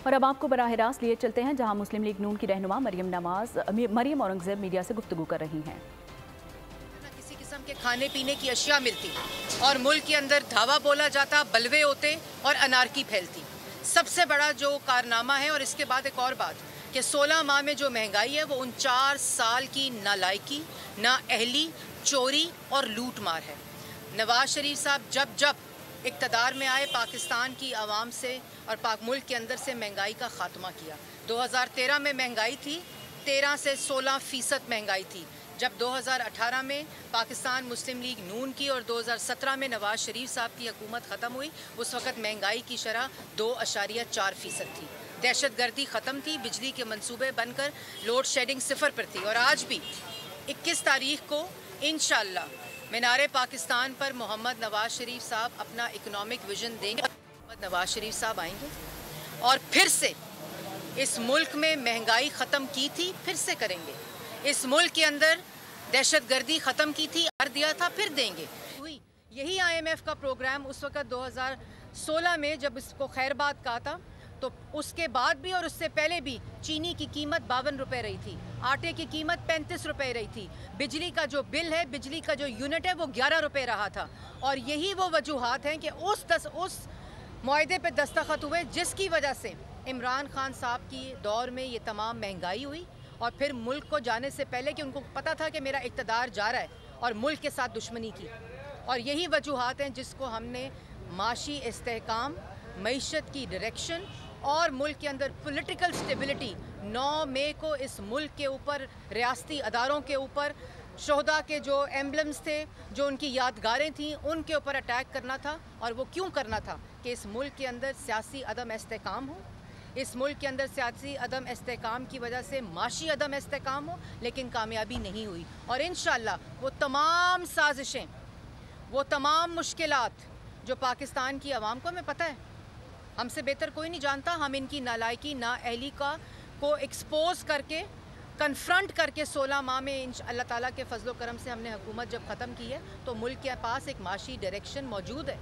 और अब आपको बराह रास्त लिए चलते हैं जहां मुस्लिम लीग नून की रहनुमा मरियम औरंगजेब मीडिया से गुफ्तगू कर रही हैं। किसी किस्म के खाने पीने की अशिया मिलती और मुल्क के अंदर धावा बोला जाता, बलवे होते और अनारकी फैलती। सबसे बड़ा जो कारनामा है, और इसके बाद एक और बात कि 16 माह में जो महंगाई है वो 49 साल की नालायकी, नाअहली, चोरी और लूट मार है। नवाज शरीफ साहब जब इक़्तिदार में आए, पाकिस्तान की आवाम से और पाक मुल्क के अंदर से महंगाई का ख़ात्मा किया। 2013 में महंगाई थी 13 से 16% महंगाई थी। जब 2018 में पाकिस्तान मुस्लिम लीग नून की और 2017 में नवाज शरीफ साहब की हुकूमत ख़त्म हुई, उस वक़्त महंगाई की शरह 2.4% थी। दहशत गर्दी ख़त्म थी, बिजली के मंसूबे बनकर लोड शेडिंग 0 पर थी। और आज भी 21 तारीख को इंशाअल्लाह मीनारे पाकिस्तान पर मोहम्मद नवाज शरीफ साहब अपना इकनॉमिक विजन देंगे। मोहम्मद नवाज शरीफ साहब आएंगे और फिर से इस मुल्क में महंगाई ख़त्म की थी, फिर से करेंगे। इस मुल्क के अंदर दहशत गर्दी ख़त्म की थी, कर दिया था, फिर देंगे। हुई यही IMF का प्रोग्राम उस वक़्त 2016 में जब इसको खैरबाद कहा था, तो उसके बाद भी और उससे पहले भी चीनी की कीमत 52 रुपये रही थी, आटे की कीमत 35 रुपये रही थी, बिजली का जो बिल है, बिजली का जो यूनिट है वो 11 रुपये रहा था। और यही वो वजूहात हैं कि उस मुआहदे पे दस्तखत हुए जिसकी वजह से इमरान खान साहब की दौर में ये तमाम महंगाई हुई। और फिर मुल्क को जाने से पहले कि उनको पता था कि मेरा इक़्तिदार जा रहा है, और मुल्क के साथ दुश्मनी की। और यही वजूहात हैं जिसको हमने माशी इस्तेहकाम, मईशत की डायरेक्शन और मुल्क के अंदर पॉलिटिकल स्टेबिलिटी, 9 मई को इस मुल्क के ऊपर, रियासती अदारों के ऊपर, शोहदा के जो एम्बलम्स थे, जो उनकी यादगारें थीं, उनके ऊपर अटैक करना था। और वो क्यों करना था? कि इस मुल्क के अंदर सियासी अदम इस्तेहकाम हो, इस मुल्क के अंदर सियासी अदम इस्तेहकाम की वजह से माशी अदम इस्तेहकाम हो, लेकिन कामयाबी नहीं हुई। और इंशाअल्लाह वो तमाम साजिशें, वो तमाम मुश्किलात जो पाकिस्तान की आवाम को, हमें पता है, हमसे बेहतर कोई नहीं जानता, हम इनकी नालायकी, नाअहली को एक्सपोज करके, कन्फ्रंट करके 16 माह में अल्लाह ताला के फजलो करम से हमने हुकूमत जब ख़त्म की है, तो मुल्क के पास एक माशी डायरेक्शन मौजूद है।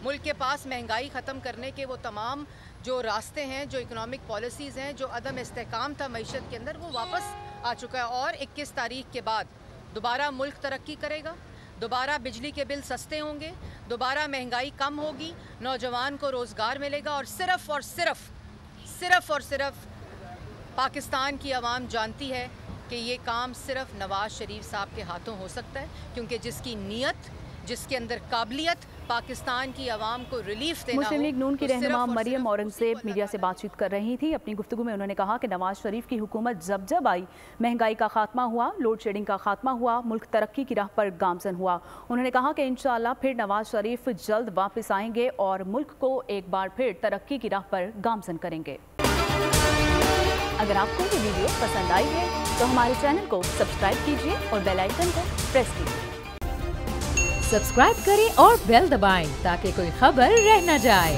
मुल्क के पास महंगाई ख़त्म करने के वो तमाम जो रास्ते हैं, जो इकनॉमिक पॉलिसीज़ हैं, जो अदम इस्तेहकाम था मईशत के अंदर, वो वापस आ चुका है। और 21 तारीख के बाद दोबारा मुल्क तरक्की करेगा, दोबारा बिजली के बिल सस्ते होंगे, दोबारा महंगाई कम होगी, नौजवान को रोज़गार मिलेगा। और सिर्फ़ और सिर्फ पाकिस्तान की आवाम जानती है कि ये काम सिर्फ नवाज शरीफ साहब के हाथों हो सकता है, क्योंकि जिसकी नीयत, जिसके अंदर काबिलियत पाकिस्तान की आवाम को रिलीफ देना। मुस्लिम लीग नून की रहनुमा मरियम औरंगजेब मीडिया से बातचीत कर रही थी। अपनी गुफ्तगू में उन्होंने कहा कि नवाज शरीफ की हुकूमत जब आई, महंगाई का खात्मा हुआ, लोड शेडिंग का खात्मा हुआ, मुल्क तरक्की की राह पर गामजन हुआ। उन्होंने कहा कि इंशाअल्लाह फिर नवाज शरीफ जल्द वापस आएंगे और मुल्क को एक बार फिर तरक्की की राह पर गामजन करेंगे। अगर आपको ये वीडियो पसंद आई है तो हमारे चैनल को सब्सक्राइब कीजिए और बेल आइकन को प्रेस कीजिए। सब्सक्राइब करें और बेल दबाएं ताकि कोई खबर रह न जाए।